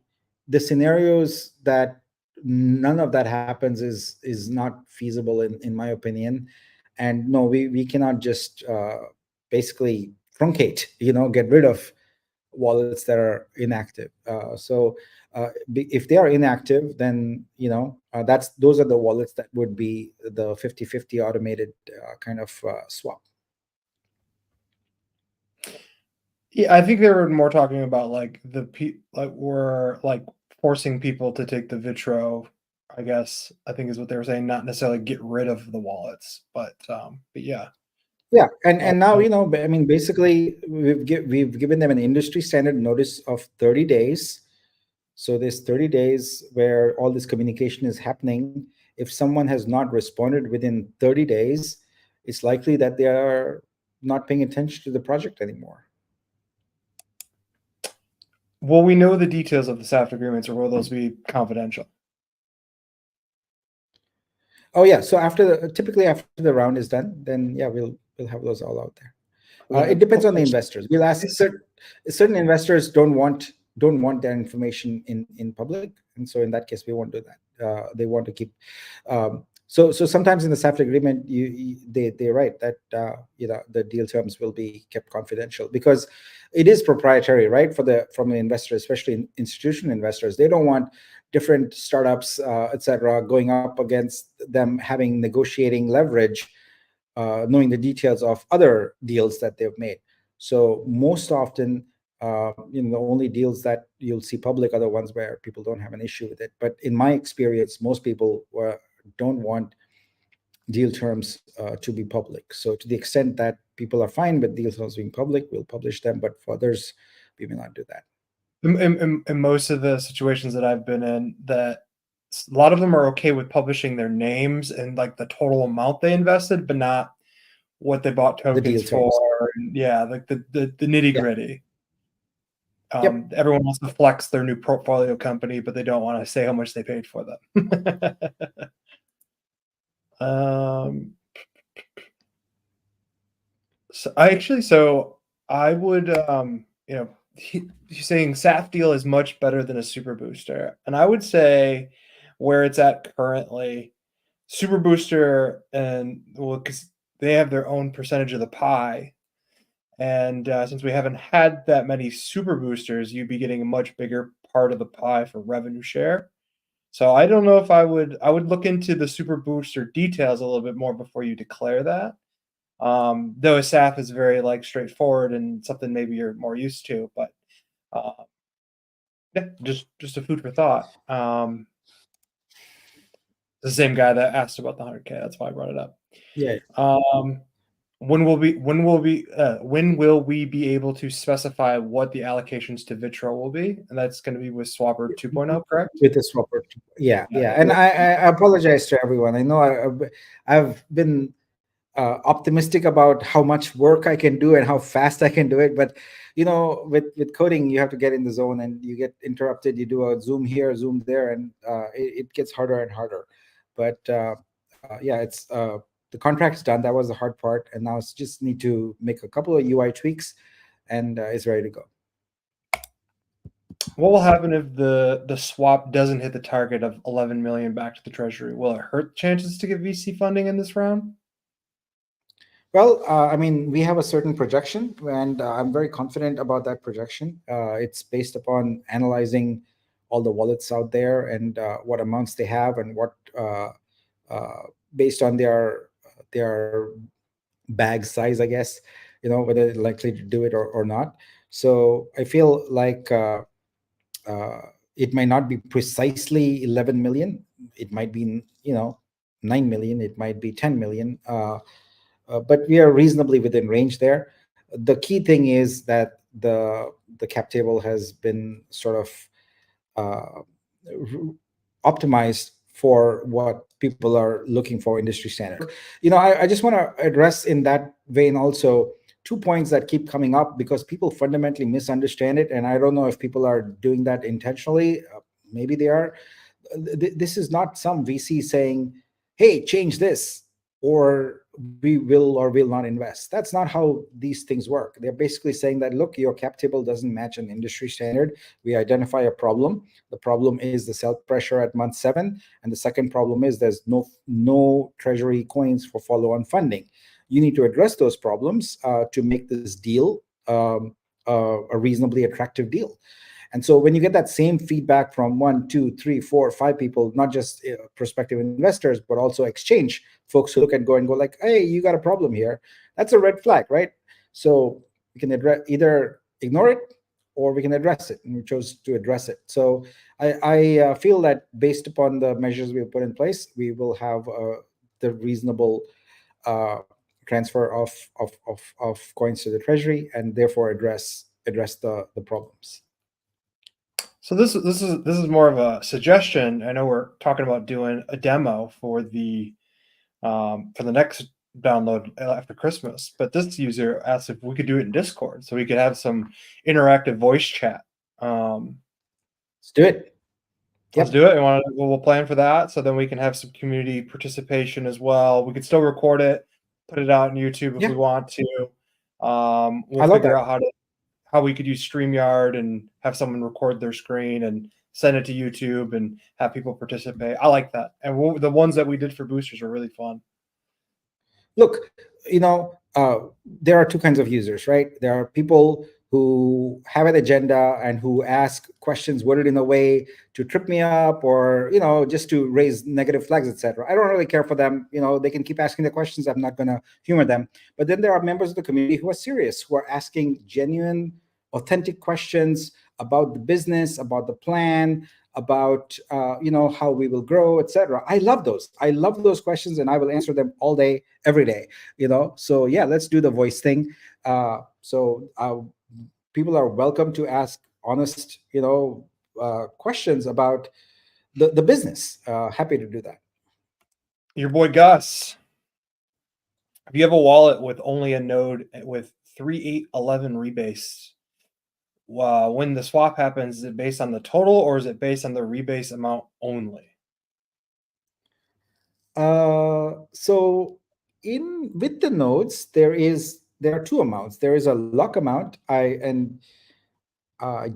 scenarios that none of that happens is not feasible in my opinion. And no, we cannot just basically truncate, get rid of wallets that are inactive. So if they are inactive, then those are the wallets that would be the 50-50 automated kind of swap. Yeah, I think they were more talking about like we're like forcing people to take the Vitro, I guess, I think is what they were saying, not necessarily get rid of the wallets, but yeah. Yeah, and now, I mean, basically, we've given them an industry standard notice of 30 days. So there's 30 days where all this communication is happening. If someone has not responded within 30 days, it's likely that they are not paying attention to the project anymore. Will we know the details of the SAFT agreements, or will those be confidential? Oh yeah, so typically after the round is done, then yeah, we'll have those all out there. It depends on the investors. We'll ask certain investors don't want their information in public, and so in that case, we won't do that. They want to keep. So sometimes in the SAFT agreement, they write that the deal terms will be kept confidential because it is proprietary, right? From the investors, especially institutional investors, they don't want different startups, etc., going up against them having negotiating leverage, knowing the details of other deals that they've made. So most often, the only deals that you'll see public are the ones where people don't have an issue with it. But in my experience, most people don't want deal terms to be public. So to the extent that people are fine with deal terms being public, we'll publish them. But for others, we may not do that. In most of the situations that I've been in, that a lot of them are okay with publishing their names and like the total amount they invested, but not what they bought tokens for. And yeah, like the nitty gritty. Yep. Everyone wants to flex their new portfolio company, but they don't want to say how much they paid for them. So I would, he's saying SAF deal is much better than a super booster, and I would say where it's at currently, super booster, and well, because they have their own percentage of the pie, and since we haven't had that many super boosters, you'd be getting a much bigger part of the pie for revenue share. So I don't know if I would look into the super booster details a little bit more before you declare that. Though a SAF is very like straightforward and something maybe you're more used to, but yeah, just a food for thought. The same guy that asked about the 100K. That's why I brought it up. Yeah. When will we be able to specify what the allocations to Vitruveo will be? And that's going to be with Swapper 2.0, correct? With the Swapper, yeah. And I apologize to everyone. I know I've been optimistic about how much work I can do and how fast I can do it, but with coding, you have to get in the zone and you get interrupted. You do a zoom here, zoom there, and it gets harder and harder. But yeah, it's the contract's done. That was the hard part, and now it's just need to make a couple of UI tweaks, and it's ready to go. What will happen if the swap doesn't hit the target of 11 million back to the treasury? Will it hurt chances to get VC funding in this round? Well, I mean, we have a certain projection, and I'm very confident about that projection. It's based upon analyzing all the wallets out there and what amounts they have, and what based on their bag size, I guess, whether they're likely to do it or not. So I feel like it might not be precisely 11 million. It might be 9 million. It might be 10 million. But we are reasonably within range there. The key thing is that the cap table has been sort of optimized for what people are looking for, industry standard. I just want to address in that vein also 2 points that keep coming up because people fundamentally misunderstand it, and I don't know if people are doing that intentionally. Maybe they are. This is not some VC saying, "Hey, change this," or "We will or will not invest." That's not how these things work. They're basically saying that, look, your cap table doesn't match an industry standard. We identify a problem. The problem is the sell pressure at month 7. And the second problem is there's no treasury coins for follow-on funding. You need to address those problems to make this deal a reasonably attractive deal. And so when you get that same feedback from 1, 2, 3, 4, 5 people, not just prospective investors, but also exchange folks who look and go like, "Hey, you got a problem here," that's a red flag, right? So we can either ignore it or we can address it, and we chose to address it. So I feel that based upon the measures we've put in place, we will have the reasonable transfer of coins to the treasury, and therefore address the problems. So this is more of a suggestion. I know we're talking about doing a demo for the next download after Christmas, but this user asked if we could do it in Discord, so we could have some interactive voice chat. Let's do it. Let's do it. We'll plan for that, so then we can have some community participation as well. We could still record it, put it out on YouTube if we want to. We'll figure out how we could use StreamYard and have someone record their screen and send it to YouTube and have people participate. I like that. And the ones that we did for boosters are really fun. Look, there are two kinds of users, right? There are people who have an agenda and who ask questions worded in a way to trip me up, or just to raise negative flags, etc. I don't really care for them. They can keep asking the questions. I'm not going to humor them. But then there are members of the community who are serious, who are asking genuine, authentic questions about the business, about the plan, about how we will grow, etc. I love those questions, and I will answer them all day, every day. So yeah, let's do the voice thing. People are welcome to ask honest questions about the business. Happy to do that. Your boy Gus, if you have a wallet with only a node with 3811 rebase, when the swap happens, is it based on the total, or is it based on the rebase amount only? So with the nodes, there are two amounts. There is a lock amount. I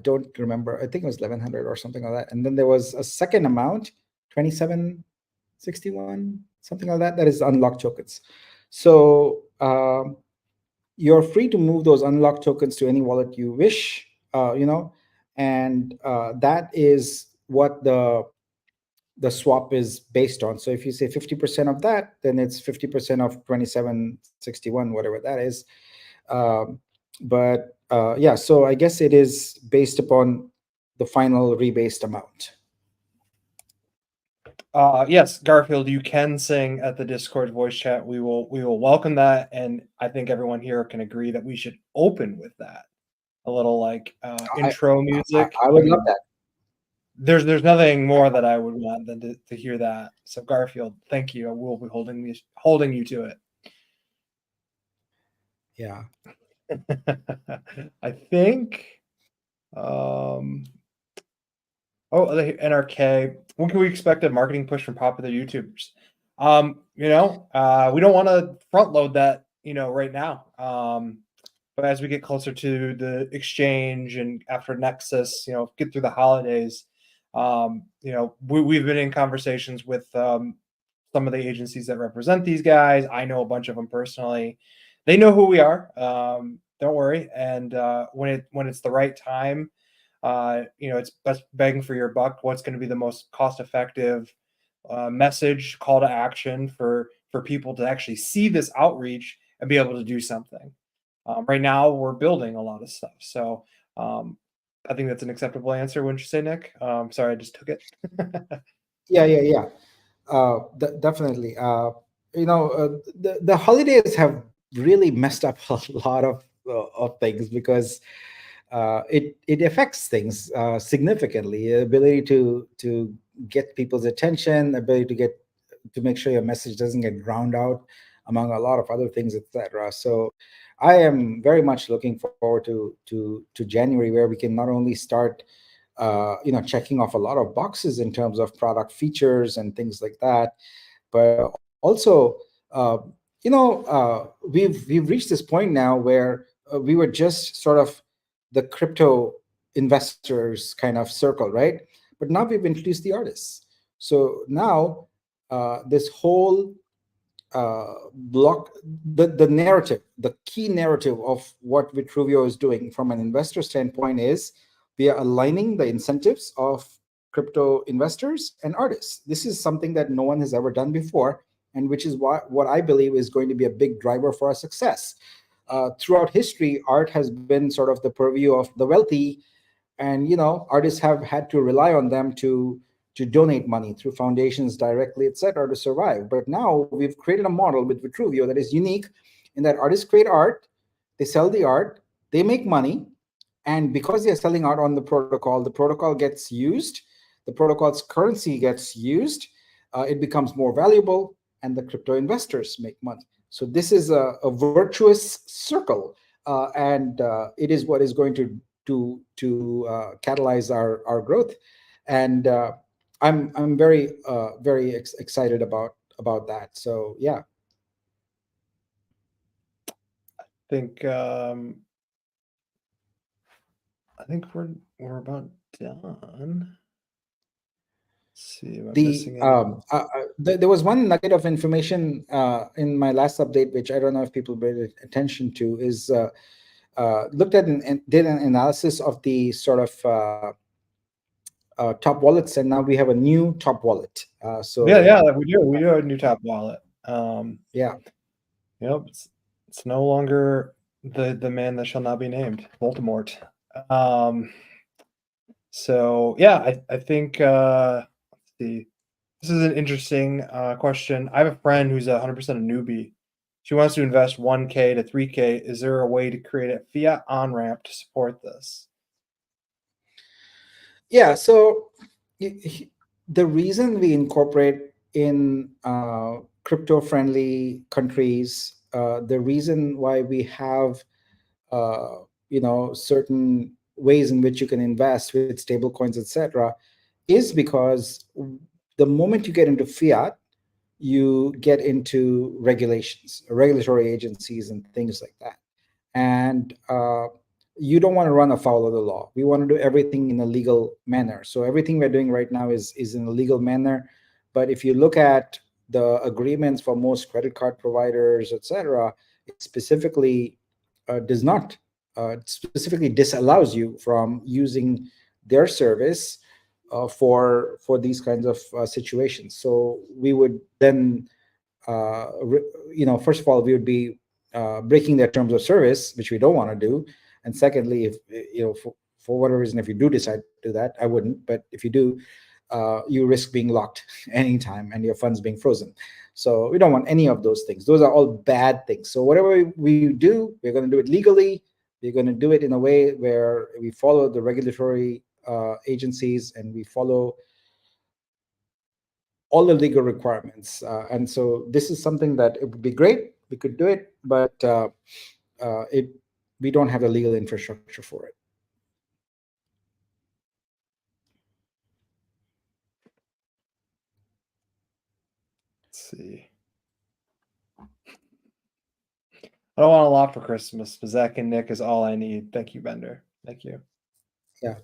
don't remember. I think it was 1100 or something like that. And then there was a second amount, 2761, something like that. That is unlocked tokens. So you're free to move those unlocked tokens to any wallet you wish. And that is what the swap is based on. So if you say 50% of that, then it's 50% of 2761, whatever that is. Yeah, so I guess it is based upon the final rebased amount. Yes, Garfield, you can sing at the Discord voice chat. We will welcome that, and I think everyone here can agree that we should open with that. A little intro music. I would love that. There's nothing more that I would want than to hear that. So Garfield, thank you. I will be holding you to it. Yeah. I think the NRK. When can we expect a marketing push from popular YouTubers? We don't want to front load that, right now. But as we get closer to the exchange and after Nexus, get through the holidays, we've been in conversations with some of the agencies that represent these guys. I know a bunch of them personally. They know who we are. Don't worry. And when it's the right time, it's best begging for your buck. What's going to be the most cost-effective message, call to action for people to actually see this outreach and be able to do something. Right now, we're building a lot of stuff. So I think that's an acceptable answer, wouldn't you say, Nick? Sorry, I just took it. Yeah. Definitely. The holidays have really messed up a lot of things, because it affects things significantly. Ability to get people's attention, ability to make sure your message doesn't get drowned out among a lot of other things, etc. So I am very much looking forward to January, where we can not only start checking off a lot of boxes in terms of product features and things like that, but also we've reached this point now where we were just sort of the crypto investors kind of circle, right? But now we've introduced the artists. So now this whole block, the narrative, the key narrative of what Vitruveo is doing from an investor standpoint is we are aligning the incentives of crypto investors and artists. This is something that no one has ever done before, and which is what I believe is going to be a big driver for our success. Throughout history, art has been sort of the purview of the wealthy, and artists have had to rely on them to donate money through foundations directly, etc., to survive. But now we've created a model with Vitruveo that is unique, in that artists create art, they sell the art, they make money, and because they're selling art on the protocol gets used, the protocol's currency gets used, it becomes more valuable, and the crypto investors make money. So this is a virtuous circle, and it is what is going to catalyze our growth. And I'm very excited about that. So yeah. I think we're about done. Let's see, am I The missing anything? there was one nugget of information in my last update, which I don't know if people paid attention to, is looked at and did an analysis of the sort of top wallets, and now we have a new top wallet. Yeah, we do have a new top wallet. Yeah. Yep, it's no longer the man that shall not be named, Voldemort. So yeah, I think let's see. This is an interesting question. I have a friend who's 100% a newbie. She wants to invest 1K to 3K. Is there a way to create a fiat on ramp to support this? Yeah. So the reason we incorporate in crypto friendly countries, the reason why we have certain ways in which you can invest with stable coins, etc., is because the moment you get into fiat, you get into regulatory agencies and things like that. And you don't want to run afoul of the law. We want to do everything in a legal manner. So everything we're doing right now is in a legal manner. But if you look at the agreements for most credit card providers, etc., it specifically does not specifically disallows you from using their service for these kinds of situations. So we would then, first of all, we would be breaking their terms of service, which we don't want to do. And secondly, if for whatever reason, if you do decide to do that, I wouldn't, but if you do, you risk being locked anytime and your funds being frozen. So we don't want any of those things. Those are all bad things. So whatever we do, we're going to do it legally. We're going to do it in a way where we follow the regulatory agencies and we follow all the legal requirements. And so this is something that it would be great. We could do it, but we don't have the legal infrastructure for it. Let's see. I don't want a lot for Christmas, but Zach and Nick is all I need. Thank you, Bender. Thank you. Yeah.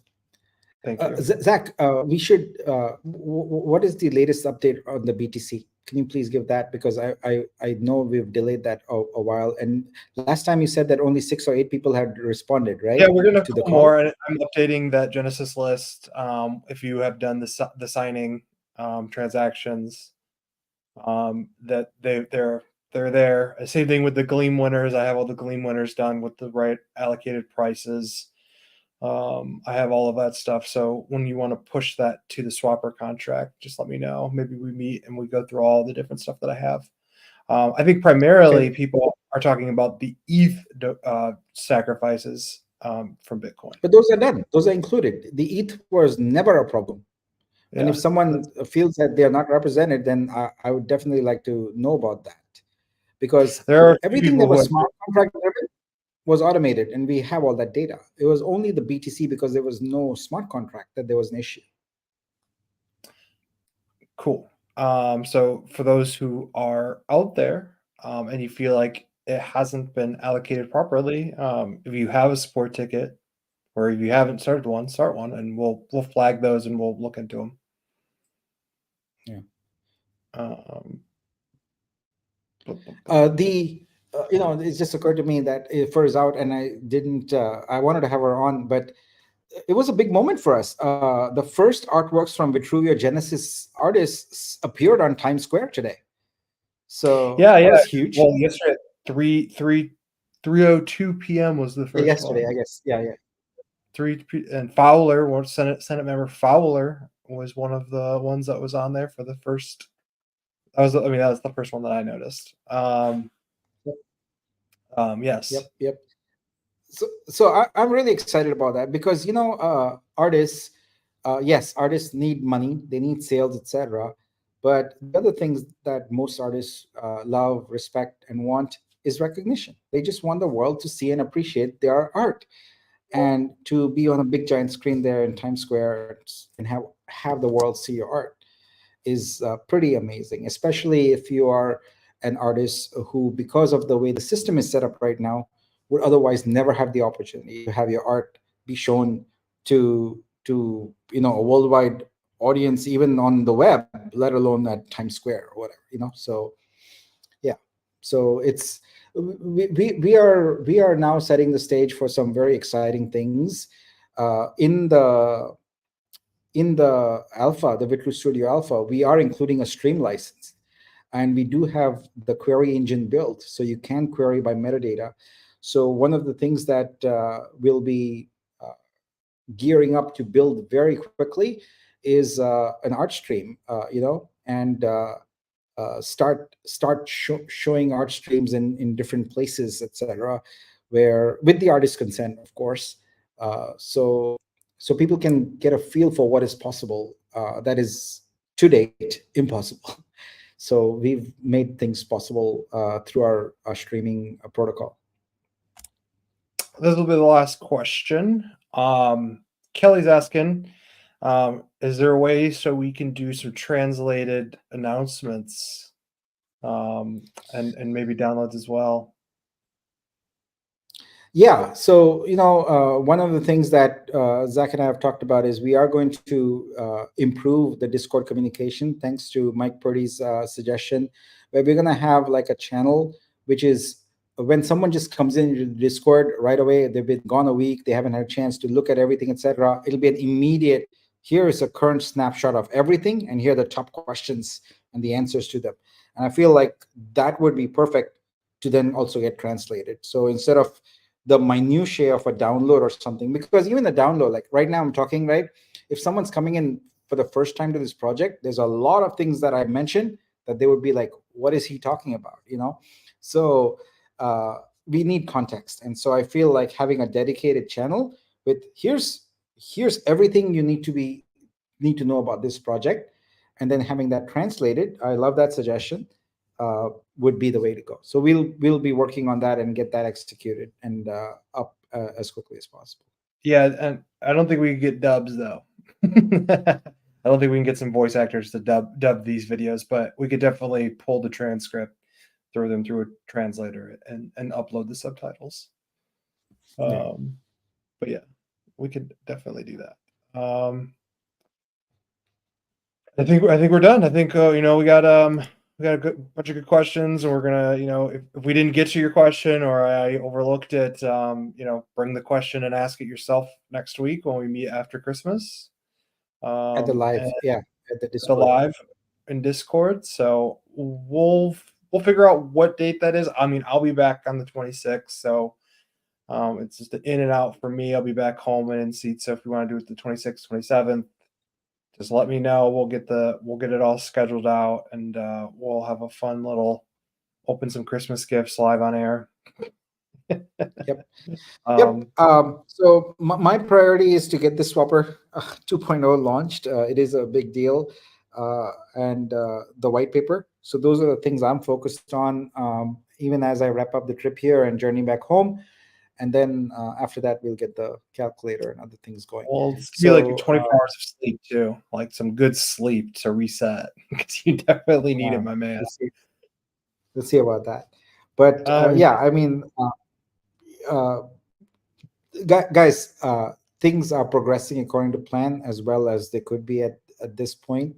Thank you. Zach, we should. What is the latest update on the BTC? Can you please give that, because I know we've delayed that a while, and last time you said that only 6 or 8 people had responded, right? Yeah, we're gonna to the call call. more, and I'm updating that Genesis list. If you have done the signing transactions, that they're there. Same thing with the Gleam winners. I have all the Gleam winners done with the right allocated prices. I have all of that stuff. So when you want to push that to the swapper contract, just let me know. Maybe we meet and we go through all the different stuff that I have. I think primarily people are talking about the ETH sacrifices from Bitcoin. But those are done. Those are included. The ETH was never a problem. And if someone feels that they are not represented, then I would definitely like to know about that, because everything that was smart contract was automated, and we have all that data. It was only the BTC, because there was no smart contract, that there was an issue. Cool. So for those who are out there and you feel like it hasn't been allocated properly, if you have a support ticket or if you haven't started one, start one, and we'll flag those and we'll look into them. Yeah. It just occurred to me that Fur's out, and I didn't. I wanted to have her on, but it was a big moment for us. The first artworks from Vitruveo Genesis artists appeared on Times Square today. So that was huge. Well, yesterday at 3:02 p.m. was the first yesterday, one. I guess. Yeah. 3 and Fowler, Senate member Fowler, was one of the ones that was on there for the first. That was the first one that I noticed. Yes. Yep. So I'm really excited about that because artists, yes, artists need money, they need sales, etc. But the other things that most artists love, respect, and want is recognition. They just want the world to see and appreciate their art, and to be on a big giant screen there in Times Square and have the world see your art is pretty amazing, especially if you are an artist who, because of the way the system is set up right now, would otherwise never have the opportunity to have your art be shown to a worldwide audience, even on the web, let alone at Times Square or whatever. So yeah, so we are now setting the stage for some very exciting things in the alpha, the Vitru Studio Alpha. We are including a stream license, and we do have the query engine built, so you can query by metadata. So one of the things that we'll be gearing up to build very quickly is an art stream, and showing art streams in different places, etc., where, with the artist's consent, of course, so people can get a feel for what is possible, that is to date impossible. So we've made things possible through our streaming protocol. This will be the last question. Kelly's asking, is there a way so we can do some translated announcements, and maybe downloads as well? Yeah, so one of the things that Zach and I have talked about is we are going to improve the Discord communication, thanks to Mike Purdy's suggestion, where we're going to have like a channel, which is when someone just comes into Discord right away, they've been gone a week, they haven't had a chance to look at everything, etc. It'll be an immediate, here is a current snapshot of everything, and here are the top questions and the answers to them. And I feel like that would be perfect to then also get translated. So instead of the minutiae of a download or something, because even the download, like right now I'm talking, right, if someone's coming in for the first time to this project, there's a lot of things that I mentioned that they would be like, what is he talking about, so we need context. And so I feel like having a dedicated channel with here's everything you need to know about this project, and then having that translated, I love that suggestion, would be the way to go. So we'll be working on that and get that executed and up as quickly as possible. Yeah, and I don't think we can get dubs though. I don't think we can get some voice actors to dub these videos, but we could definitely pull the transcript, throw them through a translator, and upload the subtitles. Yeah. But yeah, we could definitely do that. I think we're done. I think we got a good bunch of good questions, and we're gonna, if we didn't get to your question or I overlooked it, bring the question and ask it yourself next week when we meet after Christmas. At the live, And yeah, at the the Discord. live in Discord. So we'll figure out what date that is. I mean, I'll be back on the 26th, so it's just an in and out for me. I'll be back home and in seat. So if you want to do it the 26th, 27th, just let me know. We'll get it all scheduled out, and we'll have a fun little open some Christmas gifts live on air. Yep. So my priority is to get the Swapper 2.0 launched. It is a big deal, and the white paper. So those are the things I'm focused on, even as I wrap up the trip here and journey back home. And then after that, we'll get the calculator and other things going. Well, it's gonna be like 24 hours of sleep too, like some good sleep to reset, because you definitely need it, my man. We'll see about that. But yeah, I mean, guys, things are progressing according to plan, as well as they could be at this point.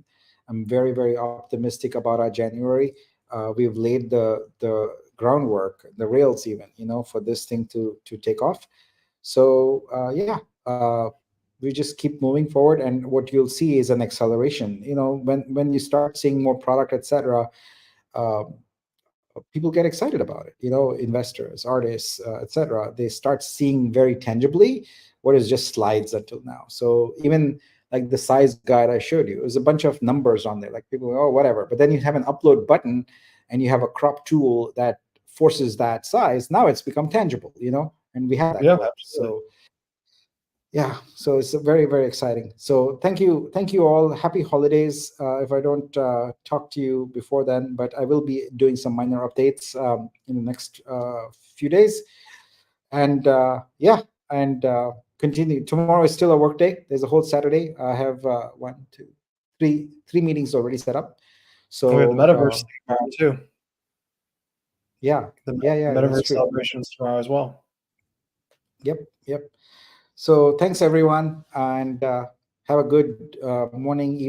I'm very, very optimistic about our January. We've laid the groundwork, the rails even, for this thing to take off. So yeah, we just keep moving forward, and what you'll see is an acceleration. When you start seeing more product, etc., people get excited about it. Investors, artists, etc. They start seeing very tangibly what is just slides until now. So even like the size guide I showed you, there's a bunch of numbers on there. Like people go, oh, whatever. But then you have an upload button, and you have a crop tool that forces that size, now it's become tangible, and we have that Yeah, code. absolutely. So yeah, so it's very, very exciting. So thank you all. Happy holidays. If I don't talk to you before then, but I will be doing some minor updates in the next few days. And continue. Tomorrow is still a work day. There's a whole Saturday. I have three meetings already set up. So We have the metaverse tomorrow too. Yeah, The that's metaverse true. celebrations tomorrow as well. Yep. So thanks everyone, and have a good morning, evening.